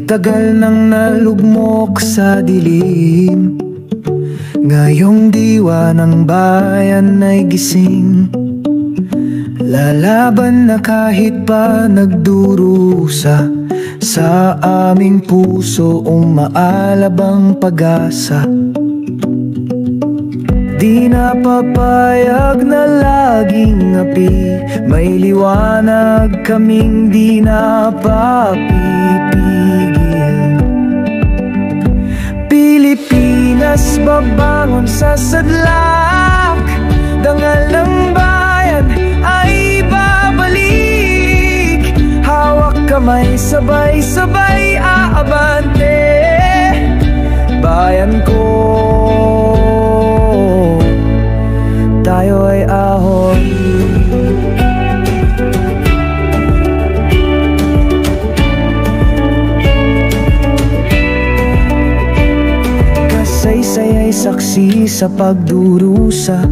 tagal nang nalugmok sa dilim, ngayong diwa ng bayan ay gising. Lalaban na kahit pa nagdurusa, sa aming puso umaalabang pag-asa. Di na papayag na laging api, may liwanag kaming di na papipigil. Pilipinas babangon sa sadlak, dangal ng bayan ay babalik. Hawak kamay, sabay-sabay aabante, bayan ko, tayo ay ahon. Kasaysay ay saksi sa pagdurusa,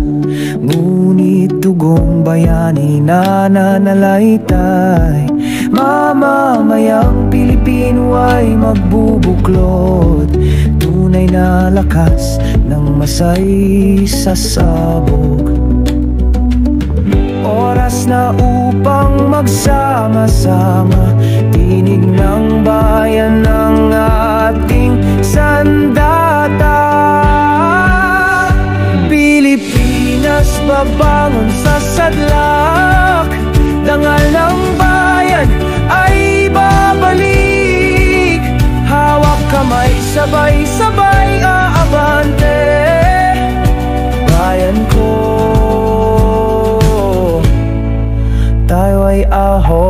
ngunit tugong bayani na nananalaytay. Mamamayang Pilipino ay magbubuklod, tunay na lakas ng masay sa sabog. Oras na upang magsama-sama, tinig ng bayan ng ating sandata. Pilipinas babangon sa sadlak, dangal ng bayan ay babalik. Hawak kamay, sabay-sabay aabante, bayan ko, tayo ay ahon.